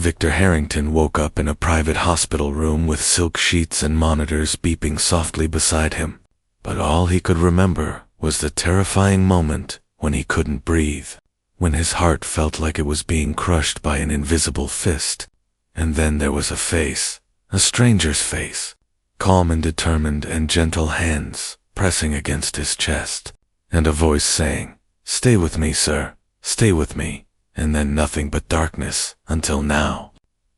Victor Harrington woke up in a private hospital room with silk sheets and monitors beeping softly beside him. But all he could remember was the terrifying moment when he couldn't breathe, when his heart felt like it was being crushed by an invisible fist. And then there was a face, a stranger's face, calm and determined, and gentle hands pressing against his chest, and a voice saying, "Stay with me, sir, stay with me," and then nothing but darkness until now.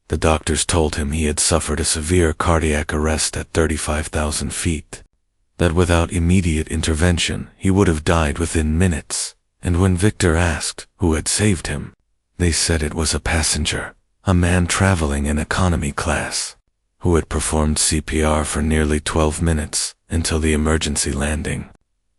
The doctors told him he had suffered a severe cardiac arrest at 35,000 feet, that without immediate intervention he would have died within minutes, and when Victor asked who had saved him, they said it was a passenger, a man traveling in economy class, who had performed CPR for nearly 12 minutes until the emergency landing,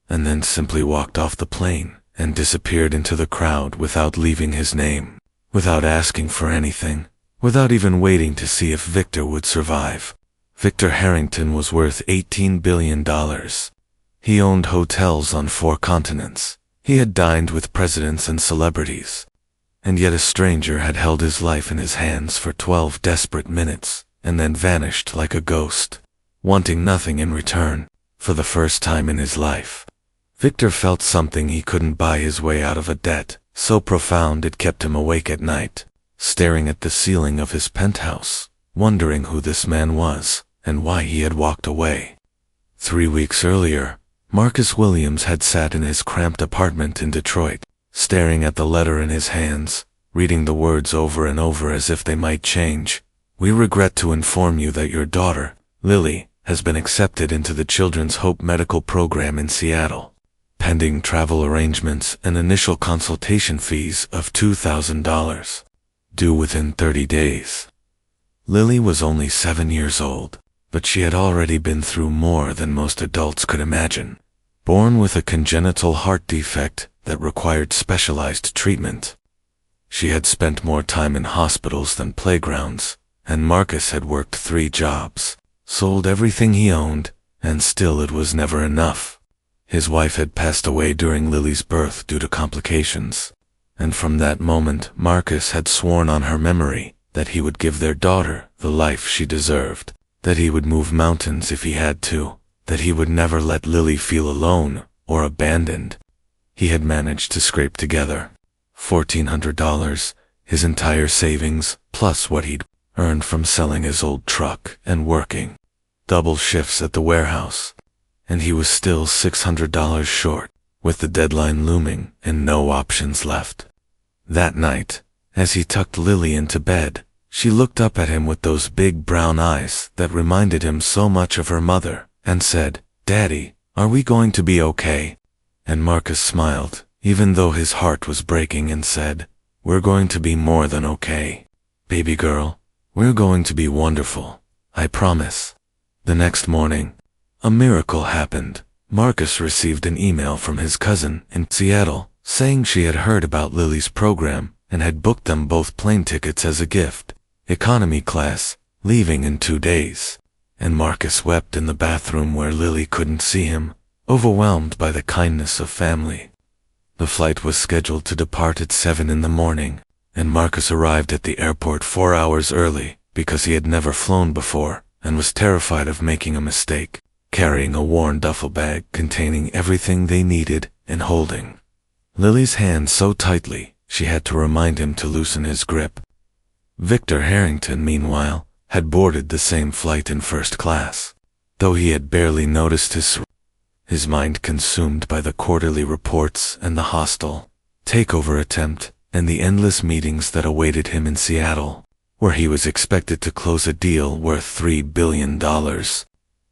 and then simply walked off the plane and disappeared into the crowd without leaving his name, without asking for anything, without even waiting to see if Victor would survive. Victor Harrington was worth $18 billion. He owned hotels on 4 continents. He had dined with presidents and celebrities. And yet a stranger had held his life in his hands for 12 desperate minutes and then vanished like a ghost, wanting nothing in return, for the first time in his life. Victor felt something he couldn't buy his way out of, a debt so profound it kept him awake at night, staring at the ceiling of his penthouse, wondering who this man was and why he had walked away. 3 weeks earlier, Marcus Williams had sat in his cramped apartment in Detroit, staring at the letter in his hands, reading the words over and over as if they might change. "We regret to inform you that your daughter, Lily, has been accepted into the Children's Hope Medical Program in Seattle, pending travel arrangements and initial consultation fees of $2,000, due within 30 days. Lily was only 7 years old, but she had already been through more than most adults could imagine. Born with a congenital heart defect that required specialized treatment. She had spent more time in hospitals than playgrounds, and Marcus had worked 3 jobs, sold everything he owned, and still it was never enough. His wife had passed away during Lily's birth due to complications, and from that moment Marcus had sworn on her memory that he would give their daughter the life she deserved, that he would move mountains if he had to, that he would never let Lily feel alone or abandoned. He had managed to scrape together $1,400, his entire savings, plus what he'd earned from selling his old truck and working double shifts at the warehouse, and he was still $600 short, with the deadline looming and no options left. That night, as he tucked Lily into bed, she looked up at him with those big brown eyes that reminded him so much of her mother, and said, "Daddy, are we going to be okay?" And Marcus smiled, even though his heart was breaking, and said, "We're going to be more than okay. Baby girl, we're going to be wonderful, I promise." The next morning, a miracle happened. Marcus received an email from his cousin in Seattle, saying she had heard about Lily's program and had booked them both plane tickets as a gift, economy class, leaving in 2 days. And Marcus wept in the bathroom where Lily couldn't see him, overwhelmed by the kindness of family. The flight was scheduled to depart at 7 in the morning, and Marcus arrived at the airport 4 hours early because he had never flown before and was terrified of making a mistake, carrying a worn duffel bag containing everything they needed and holding Lily's hand so tightly she had to remind him to loosen his grip. Victor Harrington, meanwhile, had boarded the same flight in first class, though he had barely noticed his mind consumed by the quarterly reports and the hostile takeover attempt and the endless meetings that awaited him in Seattle, where he was expected to close a deal worth $3 billion.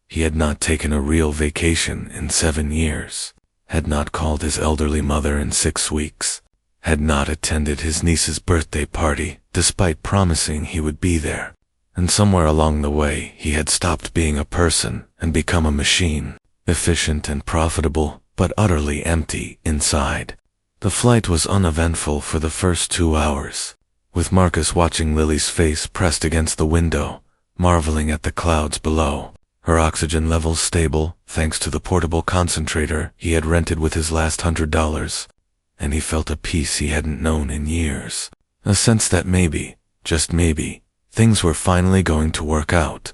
He had not taken a real vacation in 7 years, had not called his elderly mother in 6 weeks, had not attended his niece's birthday party despite promising he would be there. And somewhere along the way he had stopped being a person and become a machine, efficient and profitable, but utterly empty inside. The flight was uneventful for the first 2 hours, with Marcus watching Lily's face pressed against the window, marveling at the clouds below, her oxygen levels stable thanks to the portable concentrator he had rented with his last $100, and he felt a peace he hadn't known in years, a sense that maybe, just maybe, things were finally going to work out.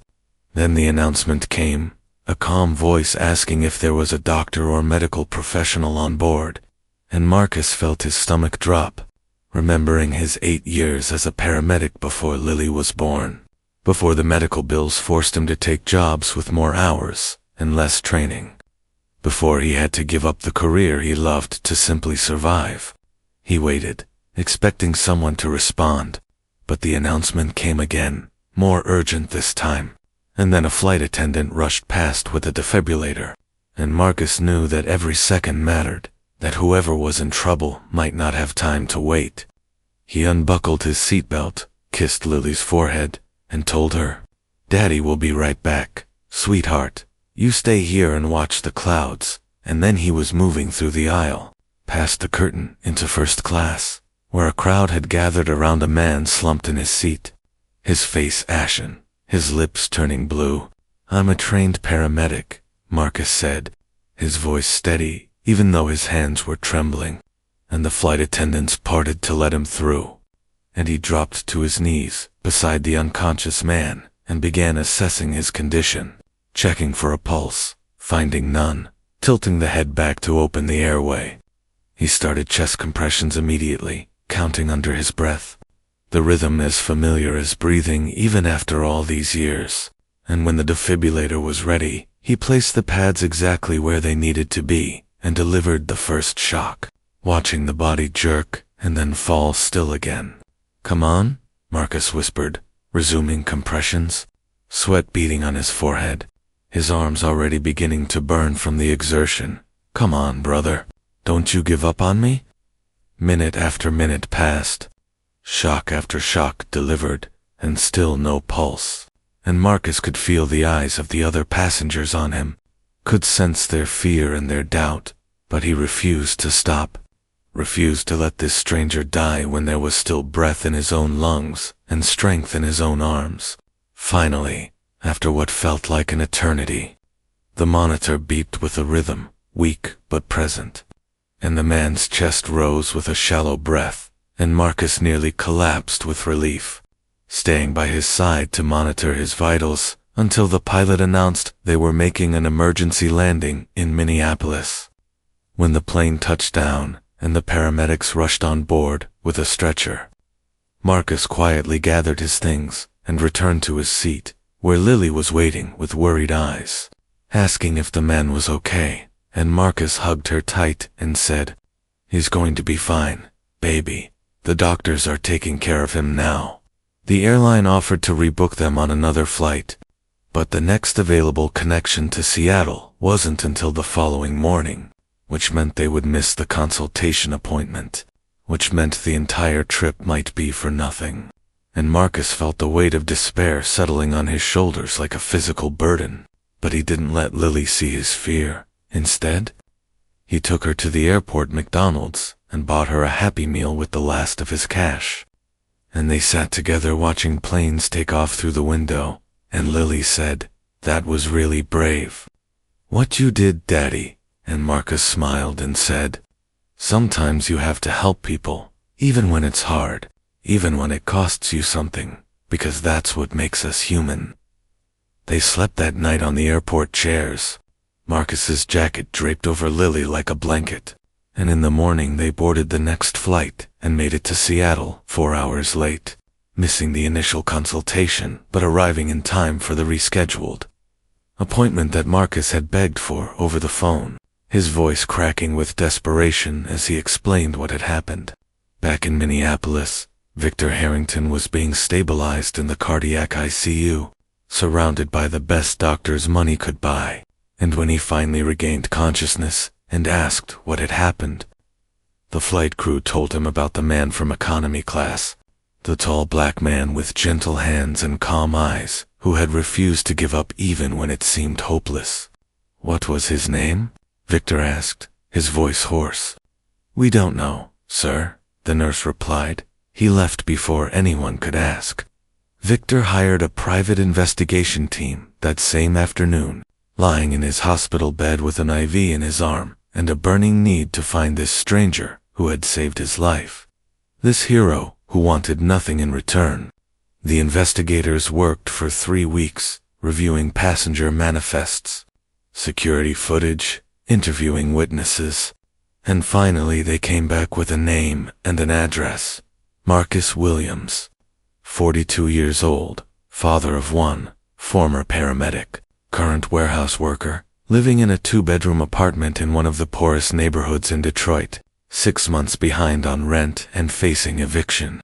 Then the announcement came, a calm voice asking if there was a doctor or medical professional on board, and Marcus felt his stomach drop, remembering his 8 years as a paramedic before Lily was born, before the medical bills forced him to take jobs with more hours and less training, before he had to give up the career he loved to simply survive. He waited, expecting someone to respond, but the announcement came again, more urgent this time, and then a flight attendant rushed past with a defibrillator, and Marcus knew that every second mattered, that whoever was in trouble might not have time to wait. He unbuckled his seatbelt, kissed Lily's forehead, and told her, "Daddy will be right back, sweetheart. You stay here and watch the clouds." And then he was moving through the aisle, past the curtain into first class, where a crowd had gathered around a man slumped in his seat, his face ashen, his lips turning blue. "I'm a trained paramedic," Marcus said, his voice steady, even though his hands were trembling, and the flight attendants parted to let him through. And he dropped to his knees beside the unconscious man and began assessing his condition, checking for a pulse, finding none, tilting the head back to open the airway. He started chest compressions immediately, counting under his breath, the rhythm as familiar as breathing even after all these years. And when the defibrillator was ready, he placed the pads exactly where they needed to be and delivered the first shock, watching the body jerk and then fall still again. "Come on," Marcus whispered, resuming compressions, sweat beading on his forehead, his arms already beginning to burn from the exertion. "Come on, brother. Don't you give up on me?" Minute after minute passed, shock after shock delivered, and still no pulse. And Marcus could feel the eyes of the other passengers on him, could sense their fear and their doubt, but he refused to stop, refused to let this stranger die when there was still breath in his own lungs and strength in his own arms. Finally, after what felt like an eternity, the monitor beeped with a rhythm, weak but present, and the man's chest rose with a shallow breath, and Marcus nearly collapsed with relief, staying by his side to monitor his vitals until the pilot announced they were making an emergency landing in Minneapolis. When the plane touched down and the paramedics rushed on board with a stretcher, Marcus quietly gathered his things and returned to his seat, where Lily was waiting with worried eyes, asking if the man was okay, and Marcus hugged her tight and said, "He's going to be fine, baby. The doctors are taking care of him now." The airline offered to rebook them on another flight, but the next available connection to Seattle wasn't until the following morning, which meant they would miss the consultation appointment, which meant the entire trip might be for nothing. And Marcus felt the weight of despair settling on his shoulders like a physical burden, but he didn't let Lily see his fear. Instead, he took her to the airport McDonald's and bought her a Happy Meal with the last of his cash. And they sat together watching planes take off through the window, and Lily said, "That was really brave. What you did, Daddy." And Marcus smiled and said, "Sometimes you have to help people, even when it's hard, even when it costs you something, because that's what makes us human." They slept that night on the airport chairs, Marcus's jacket draped over Lily like a blanket, and in the morning they boarded the next flight and made it to Seattle 4 hours late, missing the initial consultation but arriving in time for the rescheduled appointment that Marcus had begged for over the phone, his voice cracking with desperation as he explained what had happened. Back in Minneapolis, Victor Harrington was being stabilized in the cardiac ICU, surrounded by the best doctors money could buy, and when he finally regained consciousness and asked what had happened, the flight crew told him about the man from economy class, the tall black man with gentle hands and calm eyes, who had refused to give up even when it seemed hopeless. "What was his name?" Victor asked, his voice hoarse. "We don't know, sir," the nurse replied. "He left before anyone could ask." Victor hired a private investigation team that same afternoon, lying in his hospital bed with an IV in his arm and a burning need to find this stranger who had saved his life. This hero who wanted nothing in return, The investigators worked for 3 weeks, reviewing passenger manifests, security footage, interviewing witnesses, and finally they came back with a name and an address. Marcus Williams, 42 years old, father of one, former paramedic, current warehouse worker, living in a 2-bedroom apartment in one of the poorest neighborhoods in Detroit, 6 months behind on rent and facing eviction.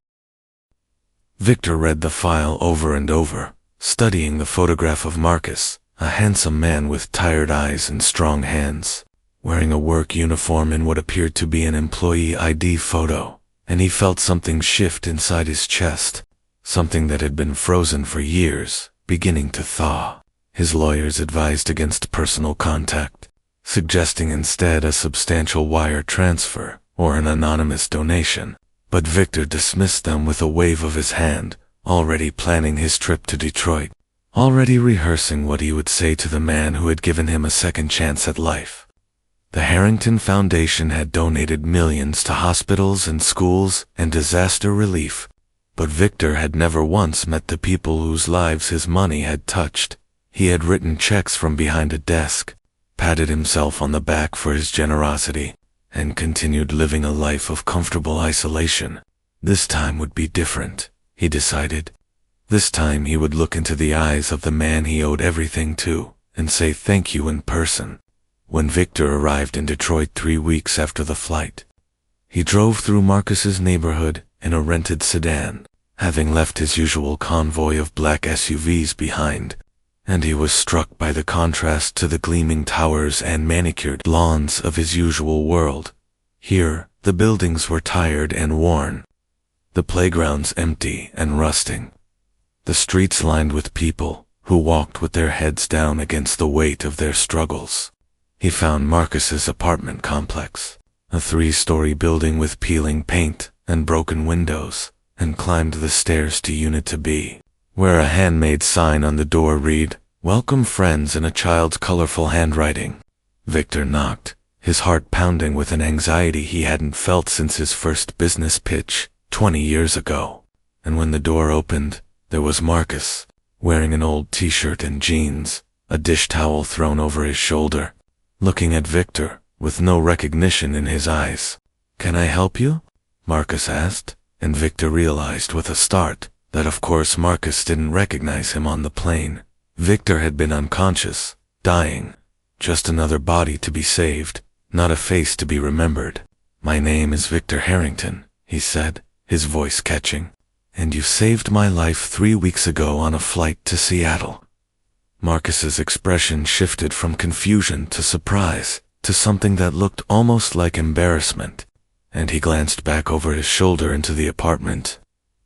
Victor read the file over and over, studying the photograph of Marcus, a handsome man with tired eyes and strong hands, wearing a work uniform in what appeared to be an employee ID photo, and he felt something shift inside his chest, something that had been frozen for years, beginning to thaw. His lawyers advised against personal contact, suggesting instead a substantial wire transfer or an anonymous donation, but Victor dismissed them with a wave of his hand, already planning his trip to Detroit, already rehearsing what he would say to the man who had given him a second chance at life. The Harrington Foundation had donated millions to hospitals and schools and disaster relief, but Victor had never once met the people whose lives his money had touched. He had written checks from behind a desk, patted himself on the back for his generosity, and continued living a life of comfortable isolation. This time would be different, he decided. This time he would look into the eyes of the man he owed everything to, and say thank you in person. When Victor arrived in Detroit 3 weeks after the flight, he drove through Marcus's neighborhood in a rented sedan, having left his usual convoy of black SUVs behind, and he was struck by the contrast to the gleaming towers and manicured lawns of his usual world. Here, the buildings were tired and worn, the playgrounds empty and rusting, the streets lined with people who walked with their heads down against the weight of their struggles. He found Marcus's apartment complex, a 3-story building with peeling paint and broken windows, and climbed the stairs to Unit B, where a handmade sign on the door read, "Welcome friends," in a child's colorful handwriting. Victor knocked, his heart pounding with an anxiety he hadn't felt since his first business pitch 20 years ago. And when the door opened, there was Marcus, wearing an old t-shirt and jeans, a dish towel thrown over his shoulder, looking at Victor with no recognition in his eyes. "Can I help you?" Marcus asked, and Victor realized with a start that of course Marcus didn't recognize him on the plane. Victor had been unconscious, dying, just another body to be saved, not a face to be remembered. "My name is Victor Harrington," he said, his voice catching, "and you saved my life 3 weeks ago on a flight to Seattle." Marcus's expression shifted from confusion to surprise, to something that looked almost like embarrassment, and he glanced back over his shoulder into the apartment,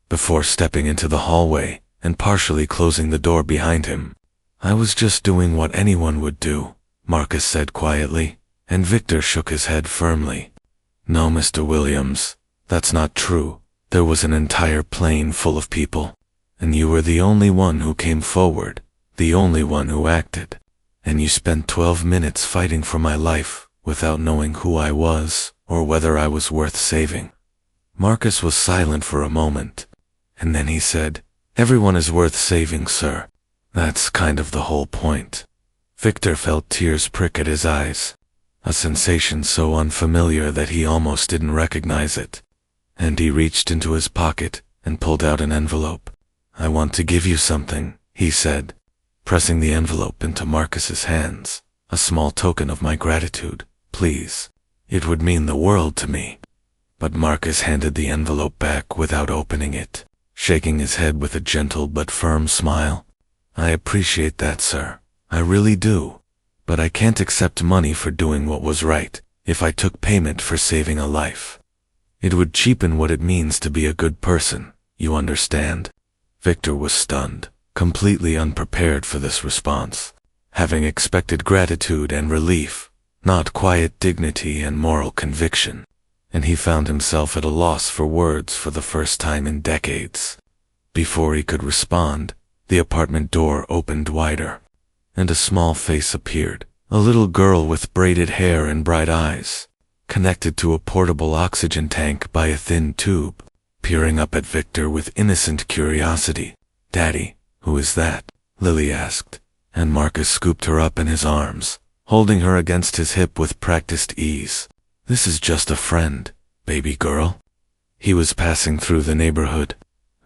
before stepping into the hallway and partially closing the door behind him. "I was just doing what anyone would do," Marcus said quietly, and Victor shook his head firmly. "No, Mr. Williams, that's not true. There was an entire plane full of people, and you were the only one who came forward, the only one who acted, and you spent 12 minutes fighting for my life without knowing who I was or whether I was worth saving." Marcus was silent for a moment, and then he said, "Everyone is worth saving, sir. That's kind of the whole point." Victor felt tears prick at his eyes, a sensation so unfamiliar that he almost didn't recognize it, and he reached into his pocket and pulled out an envelope. "I want to give you something," he said, pressing the envelope into Marcus's hands. "A small token of my gratitude, please. It would mean the world to me." But Marcus handed the envelope back without opening it, shaking his head with a gentle but firm smile. "I appreciate that, sir. I really do. But I can't accept money for doing what was right if I took payment for saving a life. It would cheapen what it means to be a good person, you understand?" Victor was stunned, completely unprepared for this response, having expected gratitude and relief, not quiet dignity and moral conviction, and he found himself at a loss for words for the first time in decades. Before he could respond, the apartment door opened wider, and a small face appeared, a little girl with braided hair and bright eyes, connected to a portable oxygen tank by a thin tube, peering up at Victor with innocent curiosity. "Daddy, who is that?" Lily asked, and Marcus scooped her up in his arms, holding her against his hip with practiced ease. "This is just a friend, baby girl." He was passing through the neighborhood.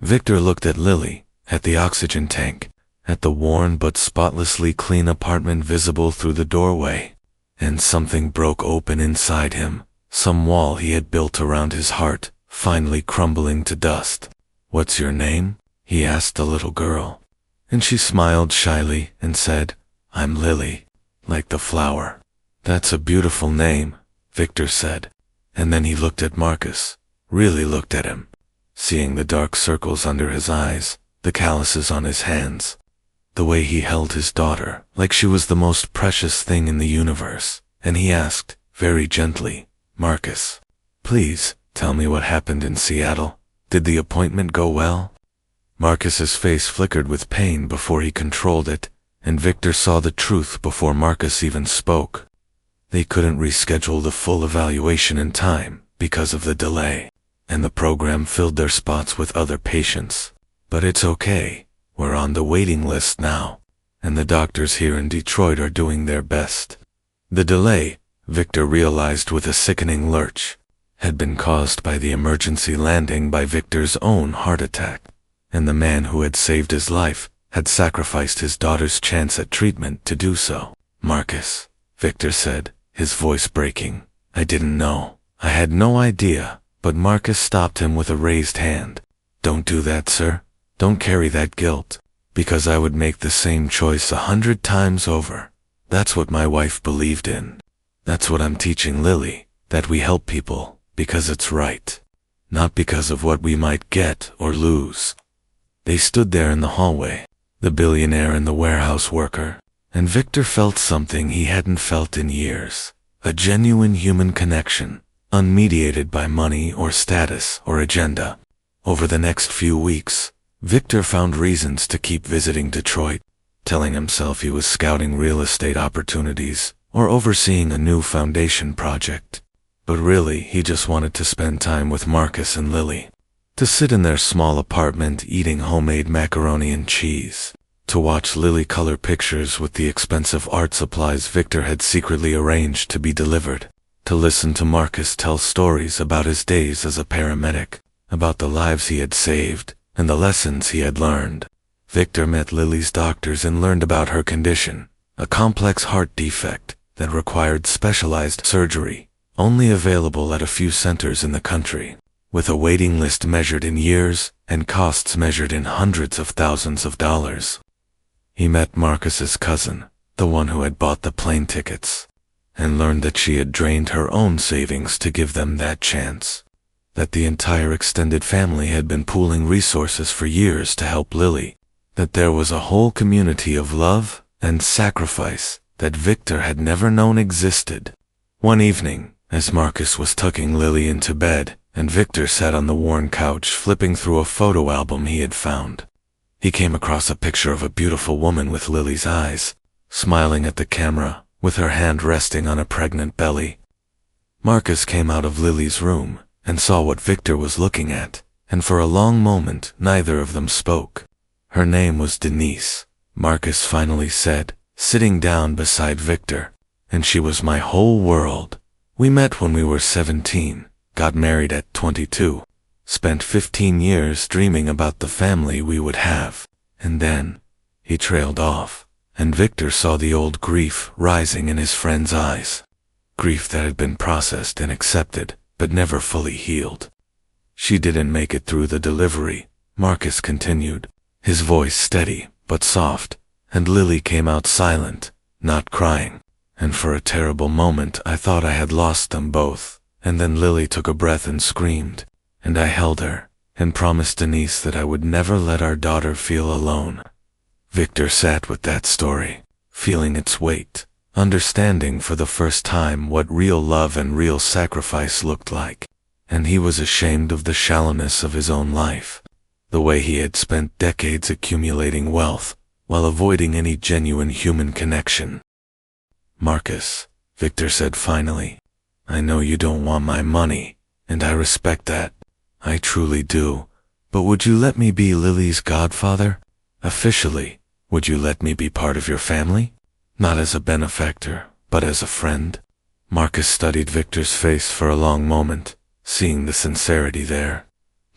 Victor looked at Lily, at the oxygen tank, at the worn but spotlessly clean apartment visible through the doorway, and something broke open inside him, some wall he had built around his heart, finally crumbling to dust. "What's your name?" he asked the little girl. And she smiled shyly and said, "I'm Lily, like the flower." "That's a beautiful name," Victor said. And then he looked at Marcus, really looked at him, seeing the dark circles under his eyes, the calluses on his hands, the way he held his daughter like she was the most precious thing in the universe. And he asked, very gently, "Marcus, please tell me what happened in Seattle. Did the appointment go well?" Marcus's face flickered with pain before he controlled it, and Victor saw the truth before Marcus even spoke. They couldn't reschedule the full evaluation in time because of the delay, and the program filled their spots with other patients. "But it's okay. We're on the waiting list now, and the doctors here in Detroit are doing their best." The delay, Victor realized with a sickening lurch, had been caused by the emergency landing by Victor's own heart attack, and the man who had saved his life had sacrificed his daughter's chance at treatment to do so. "Marcus," Victor said, his voice breaking, "I didn't know. I had no idea." But Marcus stopped him with a raised hand. "Don't do that, sir. Don't carry that guilt, because I would make the same choice 100 times over. That's what my wife believed in. That's what I'm teaching Lily, that we help people because it's right, not because of what we might get or lose." They stood there in the hallway, the billionaire and the warehouse worker, and Victor felt something he hadn't felt in years, a genuine human connection, unmediated by money or status or agenda. Over the next few weeks, Victor found reasons to keep visiting Detroit, telling himself he was scouting real estate opportunities or overseeing a new foundation project. But really, he just wanted to spend time with Marcus and Lily, to sit in their small apartment eating homemade macaroni and cheese, to watch Lily color pictures with the expensive art supplies Victor had secretly arranged to be delivered, to listen to Marcus tell stories about his days as a paramedic, about the lives he had saved and the lessons he had learned. Victor met Lily's doctors and learned about her condition, a complex heart defect that required specialized surgery, only available at a few centers in the country, with a waiting list measured in years and costs measured in hundreds of thousands of dollars. He met Marcus's cousin, the one who had bought the plane tickets, and learned that she had drained her own savings to give them that chance, that the entire extended family had been pooling resources for years to help Lily, that there was a whole community of love and sacrifice that Victor had never known existed. One evening, as Marcus was tucking Lily into bed, and Victor sat on the worn couch flipping through a photo album he had found, he came across a picture of a beautiful woman with Lily's eyes, smiling at the camera, with her hand resting on a pregnant belly. Marcus came out of Lily's room and saw what Victor was looking at, and for a long moment neither of them spoke. Her name was Denise, Marcus finally said, sitting down beside Victor, and she was my whole world. We met when we were 17, got married at 22, spent 15 years dreaming about the family we would have, and then he trailed off, and Victor saw the old grief rising in his friend's eyes, grief that had been processed and accepted, but never fully healed. "She didn't make it through the delivery," Marcus continued, his voice steady but soft, "and Lily came out silent, not crying, and for a terrible moment I thought I had lost them both, and then Lily took a breath and screamed, and I held her, and promised Denise that I would never let our daughter feel alone." Victor sat with that story, feeling its weight, understanding for the first time what real love and real sacrifice looked like, and he was ashamed of the shallowness of his own life, the way he had spent decades accumulating wealth while avoiding any genuine human connection. "Marcus," Victor said finally, "I know you don't want my money, and I respect that. I truly do. But would you let me be Lily's godfather? Officially, would you let me be part of your family? Not as a benefactor, but as a friend? Marcus studied Victor's face for a long moment, seeing the sincerity there,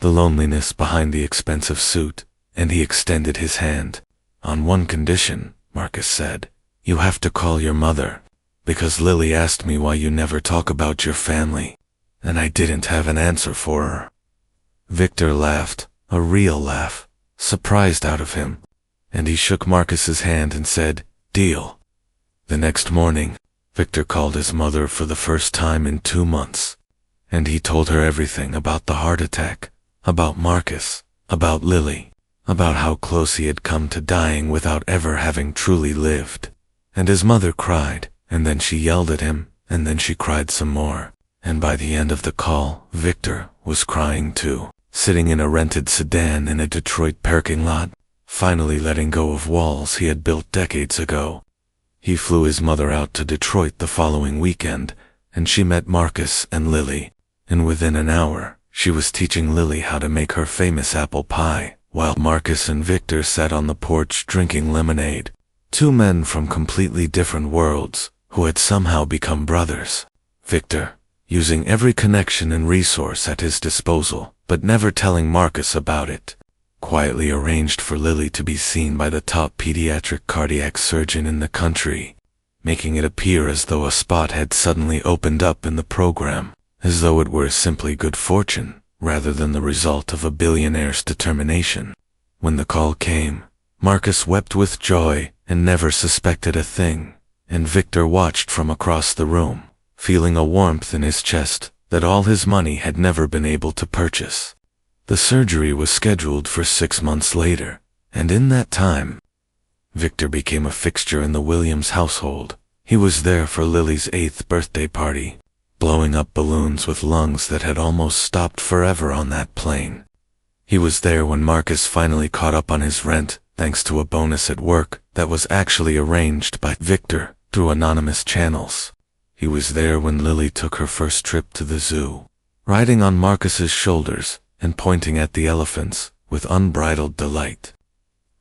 the loneliness behind the expensive suit, and he extended his hand. On one condition, Marcus said. You have to call your mother, because Lily asked me why you never talk about your family, and I didn't have an answer for her. Victor laughed, a real laugh, surprised out of him, and he shook Marcus's hand and said, Deal. The next morning, Victor called his mother for the first time in 2 months, and he told her everything about the heart attack, about Marcus, about Lily, about how close he had come to dying without ever having truly lived. And his mother cried, and then she yelled at him, and then she cried some more, and by the end of the call, Victor was crying too, sitting in a rented sedan in a Detroit parking lot, finally letting go of walls he had built decades ago. He flew his mother out to Detroit the following weekend, and she met Marcus and Lily, and within an hour, she was teaching Lily how to make her famous apple pie, while Marcus and Victor sat on the porch drinking lemonade. 2 men from completely different worlds, who had somehow become brothers. Victor, using every connection and resource at his disposal, but never telling Marcus about it, quietly arranged for Lily to be seen by the top pediatric cardiac surgeon in the country, making it appear as though a spot had suddenly opened up in the program, as though it were simply good fortune, rather than the result of a billionaire's determination. When the call came, Marcus wept with joy and never suspected a thing, and Victor watched from across the room, feeling a warmth in his chest that all his money had never been able to purchase. The surgery was scheduled for 6 months later, and in that time, Victor became a fixture in the Williams household. He was there for Lily's 8th birthday party, blowing up balloons with lungs that had almost stopped forever on that plane. He was there when Marcus finally caught up on his rent, thanks to a bonus at work that was actually arranged by Victor through anonymous channels. He was there when Lily took her first trip to the zoo, riding on Marcus's shoulders and pointing at the elephants with unbridled delight.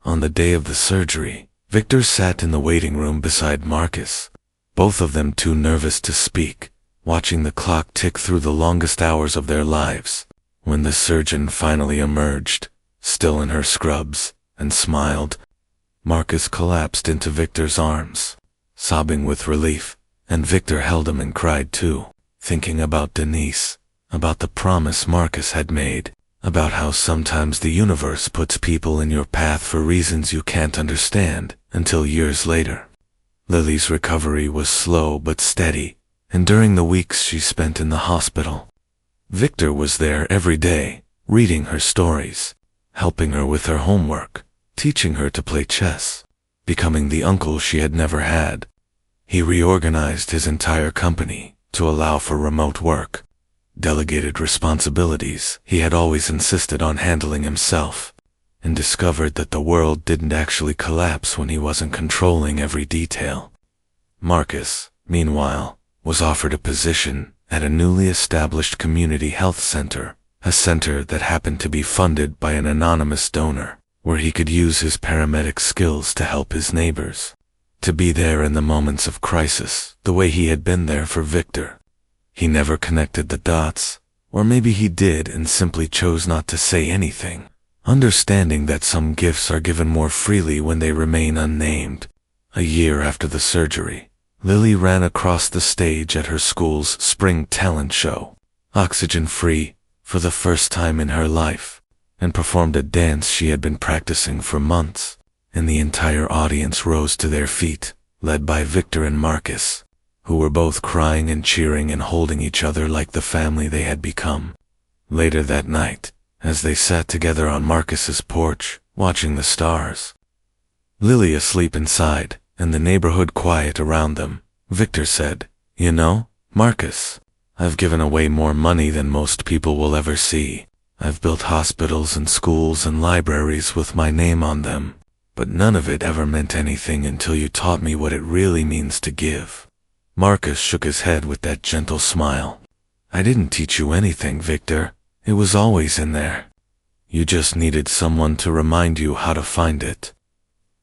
On the day of the surgery, Victor sat in the waiting room beside Marcus, both of them too nervous to speak, watching the clock tick through the longest hours of their lives. When the surgeon finally emerged, still in her scrubs, and smiled, Marcus collapsed into Victor's arms, sobbing with relief, and Victor held him and cried too, thinking about Denise, about the promise Marcus had made, about how sometimes the universe puts people in your path for reasons you can't understand until years later. Lily's recovery was slow but steady, and during the weeks she spent in the hospital, Victor was there every day, reading her stories, helping her with her homework, teaching her to play chess, becoming the uncle she had never had. He reorganized his entire company to allow for remote work, delegated responsibilities he had always insisted on handling himself, and discovered that the world didn't actually collapse when he wasn't controlling every detail. Marcus, meanwhile, was offered a position at a newly established community health center, a center that happened to be funded by an anonymous donor, where he could use his paramedic skills to help his neighbors, to be there in the moments of crisis, the way he had been there for Victor. He never connected the dots, or maybe he did and simply chose not to say anything, understanding that some gifts are given more freely when they remain unnamed. A year after the surgery, Lily ran across the stage at her school's spring talent show, oxygen-free, for the first time in her life, and performed a dance she had been practicing for months, and the entire audience rose to their feet, led by Victor and Marcus, who were both crying and cheering and holding each other like the family they had become. Later that night, as they sat together on Marcus's porch, watching the stars, Lily asleep inside, and the neighborhood quiet around them, Victor said, "You know, Marcus, I've given away more money than most people will ever see. I've built hospitals and schools and libraries with my name on them, but none of it ever meant anything until you taught me what it really means to give." Marcus shook his head with that gentle smile. "I didn't teach you anything, Victor. It was always in there. You just needed someone to remind you how to find it.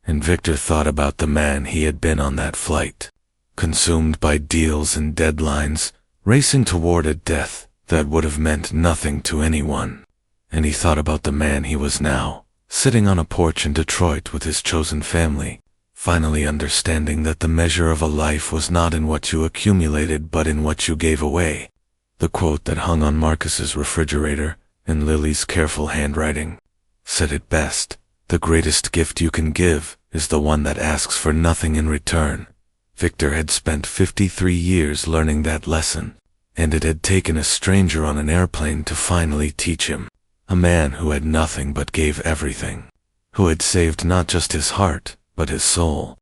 And Victor thought about the man he had been on that flight, consumed by deals and deadlines, racing toward a death that would have meant nothing to anyone. And he thought about the man he was now, sitting on a porch in Detroit with his chosen family, finally understanding that the measure of a life was not in what you accumulated but in what you gave away. The quote that hung on Marcus's refrigerator, in Lily's careful handwriting, said it best: "The greatest gift you can give is the one that asks for nothing in return." Victor had spent 53 years learning that lesson, and it had taken a stranger on an airplane to finally teach him. A man who had nothing but gave everything, who had saved not just his heart, but his soul.